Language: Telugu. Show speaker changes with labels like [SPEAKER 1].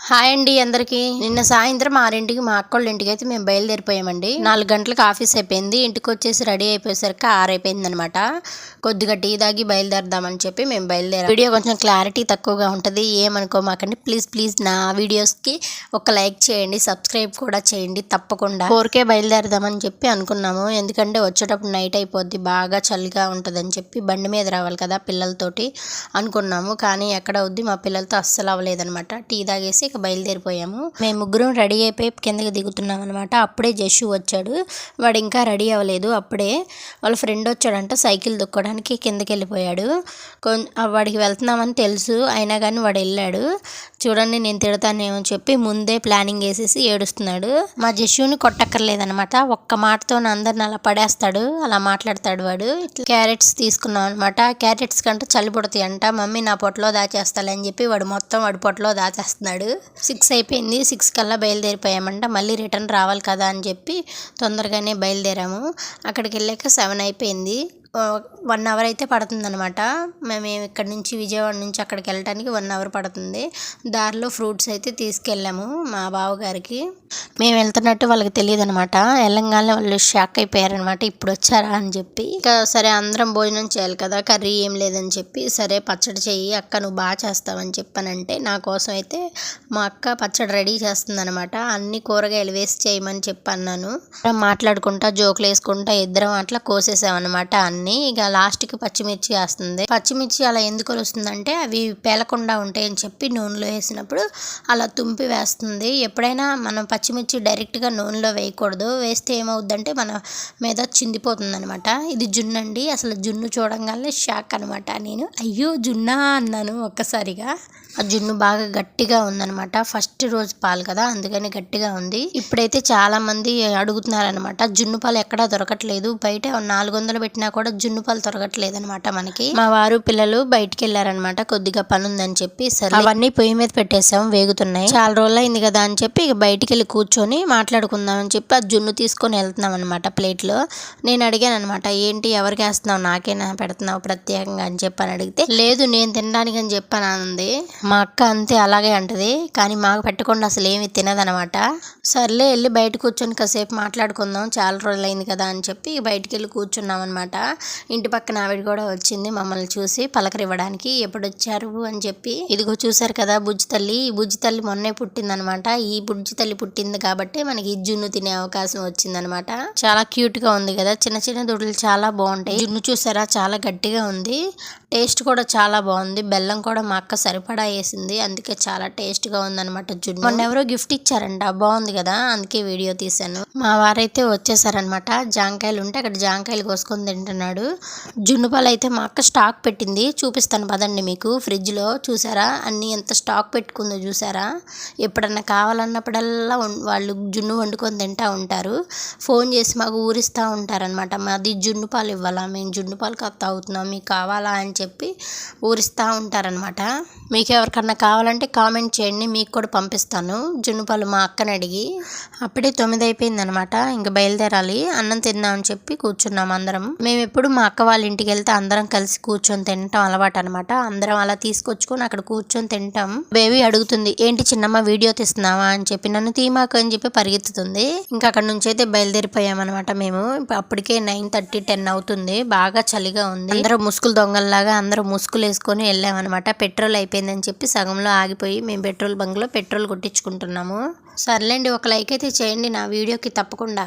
[SPEAKER 1] హాయ్ అండి అందరికి. నిన్న సాయంత్రం 6ంటికి మా అక్కోళ్ళ ఇంటికి అయితే మేము బయలుదేరిపోయామండి. 4 గంటలకు ఆఫీస్ అయిపోయింది. ఇంటికి వచ్చేసి రెడీ అయిపోయేసరికి 6 అయిపోయింది అనమాట. కొద్దిగా టీ తాగి బయలుదేరదామని చెప్పి మేము బయలుదేరాం. వీడియో కొంచెం క్లారిటీ తక్కువగా ఉంటుంది, ఏమనుకోమాకండి. ప్లీజ్ నా వీడియోస్కి ఒక లైక్ చేయండి, సబ్స్క్రైబ్ కూడా చేయండి తప్పకుండా. 4కే బయలుదేరదామని చెప్పి అనుకున్నాము. ఎందుకంటే వచ్చేటప్పుడు నైట్ అయిపోద్ది, బాగా చలిగా ఉంటుందని చెప్పి బండి మీద రావాలి కదా పిల్లలతోటి అనుకున్నాము. కానీ ఎక్కడ అవుద్ది, మా పిల్లలతో అస్సలు అవ్వలేదనమాట. టీ తాగేసి బయలుదేరిపోయాము. మేము ముగ్గురం రెడీ అయిపోయి కిందకి దిగుతున్నాం అనమాట. అప్పుడే జస్సు వచ్చాడు. వాడు ఇంకా రెడీ అవ్వలేదు. అప్పుడే వాళ్ళ ఫ్రెండ్ వచ్చాడంట సైకిల్ దొక్కడానికి, కిందకి వెళ్ళిపోయాడు. వాడికి వెళ్తున్నామని తెలుసు, అయినా కానీ వాడు వెళ్ళాడు. చూడండి, నేను తిడతానేమో చెప్పి ముందే ప్లానింగ్ వేసేసి ఏడుస్తున్నాడు. మా జస్సుని కొట్టక్కర్లేదనమాట, ఒక్క మాటతో అందరిని అలా పడేస్తాడు, అలా మాట్లాడతాడు వాడు. క్యారెట్స్ తీసుకున్నాం అనమాట. క్యారెట్స్ కంటే చలి పుడతాయి అంట. మమ్మీ నా పొట్టలో దాచేస్తాలని చెప్పి వాడు మొత్తం వాడి పొట్టలో దాచేస్తున్నాడు. 6 అయిపోయింది. 6 కల్లా బయలుదేరిపోయామంట. మళ్ళీ రిటర్న్ రావాలి కదా అని చెప్పి తొందరగానే బయలుదేరాము. అక్కడికి వెళ్ళాక 7 అయిపోయింది. 1 అవర్ అయితే పడుతుంది అనమాట. మేము ఇక్కడ నుంచి విజయవాడ నుంచి అక్కడికి వెళ్ళడానికి 1 అవర్ పడుతుంది. దారిలో ఫ్రూట్స్ అయితే తీసుకెళ్ళాము మా బావగారికి. మేము వెళ్తున్నట్టు వాళ్ళకి తెలియదు అనమాట. వెళ్ళంగానే వాళ్ళు షాక్ అయిపోయారనమాట, ఇప్పుడు వచ్చారా అని చెప్పి. ఇంకా సరే అందరం భోజనం చేయాలి కదా, కర్రీ ఏం లేదని చెప్పి, సరే పచ్చడి చెయ్యి అక్క, నువ్వు బాగా చేస్తావని చెప్పానంటే నా కోసం అయితే మా అక్క పచ్చడి రెడీ చేస్తుంది అనమాట. అన్ని కూరగాయలు వేసి చేయమని చెప్పి అన్నాను. మాట్లాడుకుంటా జోకులు వేసుకుంటా ఇద్దరం అట్లా కోసేసామన్నమాట అన్ని. ఇక లాస్ట్కి పచ్చిమిర్చి వేస్తుంది. పచ్చిమిర్చి అలా ఎందుకు వస్తుందంటే అవి పేలకుండా ఉంటాయని చెప్పి నూనెలో వేసినప్పుడు అలా తుంపి వేస్తుంది. ఎప్పుడైనా మనం పచ్చిమిర్చి డైరెక్ట్గా నూనెలో వేయకూడదు, వేస్తే ఏమవుద్దంటే మన మీద చిందిపోతుంది అనమాట. ఇది జున్ను అండి. అసలు జున్ను చూడంగానే షాక్ అనమాట. నేను అయ్యో జున్నా అన్నాను ఒక్కసారిగా. ఆ జున్ను బాగా గట్టిగా ఉందనమాట. ఫస్ట్ రోజు పాలు కదా, అందుకని గట్టిగా ఉంది. ఇప్పుడైతే చాలా మంది అడుగుతున్నారనమాట, జున్ను పాలు ఎక్కడా దొరకట్లేదు, బయట 400 పెట్టినా కూడా జున్ను పాలు దొరకట్లేదు అనమాట మనకి. మా వారు పిల్లలు బయటికి వెళ్ళారనమాట, కొద్దిగా పని ఉందని చెప్పి. సరే అవన్నీ పొయ్యి మీద పెట్టేసాం, వేగుతున్నాయి. చాలా రోజులు అయింది కదా అని చెప్పి ఇక బయటికి వెళ్ళి కూర్చొని మాట్లాడుకుందాం అని చెప్పి ఆ జున్ను తీసుకొని వెళ్తున్నాం అనమాట ప్లేట్లో. నేను అడిగాను అనమాట, ఏంటి ఎవరికి వేస్తున్నావు, నాకేనా పెడుతున్నావు ప్రత్యేకంగా అని చెప్పని అడిగితే, లేదు నేను తినడానికి అని చెప్పాను అంది. మా అక్క అంతే అలాగే అంటది, కానీ మాకు పెట్టకుండా అసలు ఏమి తినదనమాట. సర్లే వెళ్ళి బయట కూర్చొని కాసేపు మాట్లాడుకుందాం, చాలా రోజులు అయింది కదా అని చెప్పి బయటికి వెళ్ళి కూర్చున్నాం అనమాట. ఇంటి పక్కన ఆవిడ కూడా వచ్చింది మమ్మల్ని చూసి పలకరివ్వడానికి, ఎప్పుడు వచ్చారు అని చెప్పి. ఇదిగో చూసారు కదా బుజ్జి తల్లి. ఈ బుజ్జి తల్లి మొన్నే పుట్టిందనమాట. ఈ బుజ్జి తల్లి పుట్టింది కాబట్టి మనకి జున్ను తినే అవకాశం వచ్చిందనమాట. చాలా క్యూట్ గా ఉంది కదా, చిన్న చిన్న దొడ్లు చాలా బాగుంటాయి. జున్ను చూసారా చాలా గట్టిగా ఉంది, టేస్ట్ కూడా చాలా బాగుంది. బెల్లం కూడా మా అక్క సరిపడా వేసింది, అందుకే చాలా టేస్ట్ గా ఉందన్నమాట జున్ను. మొన్న ఎవరో గిఫ్ట్ ఇచ్చారంట, బాగుంది కదా, అందుకే వీడియో తీసాను. మా వారైతే వచ్చేసారనమాట. జాంకాయలు ఉంటే అక్కడ జాంకాయలు కోసుకొని తింటున్నాడు. జున్ను పాలు అయితే మా అక్క స్టాక్ పెట్టింది, చూపిస్తాను పదండి మీకు. ఫ్రిడ్జ్ లో చూసారా అన్ని ఎంత స్టాక్ పెట్టుకుందో చూసారా. ఎప్పుడన్నా కావాలన్నప్పుడల్లా వాళ్ళు జున్ను వండుకొని తింటా ఉంటారు. ఫోన్ చేసి మాకు ఊరిస్తూ ఉంటారనమాట, మాది జున్ను పాలు ఇవ్వాలా, మేము జున్ను పాలు తాగుతున్నాం, మీకు కావాలా అని చెప్పి ఊరిస్తూ ఉంటారనమాట. మీకు ఎవరికన్నా కావాలంటే కామెంట్ చేయండి, మీకు కూడా పంపిస్తాను జున్ను పాలు మా అక్కని అడిగి. అప్పుడే 9 అయిపోయింది అనమాట. ఇంకా బయలుదేరాలి, అన్నం తిందామని చెప్పి కూర్చున్నాం అందరం. మేము ఎప్పుడు మా అక్క వాళ్ళ ఇంటికి వెళ్తే అందరం కలిసి కూర్చొని తింటాం అలవాటు అనమాట. అందరం అలా తీసుకొచ్చుకొని అక్కడ కూర్చొని తింటాం. బేబీ అడుగుతుంది, ఏంటి చిన్నమ్మ వీడియో తీస్తున్నావా అని చెప్పి, నన్ను తీమాకు అని చెప్పి పరిగెత్తుతుంది. ఇంకా అక్కడ నుంచి అయితే బయలుదేరిపోయామన్నమాట మేము. అప్పటికే 9:30, 10 అవుతుంది. బాగా చలిగా ఉంది. అందరూ ముసుగులు దొంగల్లాగా అందరూ ముసుగులు వేసుకొని వెళ్ళామన్నమాట. పెట్రోల్ అయిపోయిందని చెప్పి సగంలో ఆగిపోయి మేము పెట్రోల్ బంక్ లో పెట్రోల్ కొట్టించుకుంటున్నాము. సర్లేండి, ఒక లైక్ అయితే చేయండి నా వీడియోకి తప్పకుండా.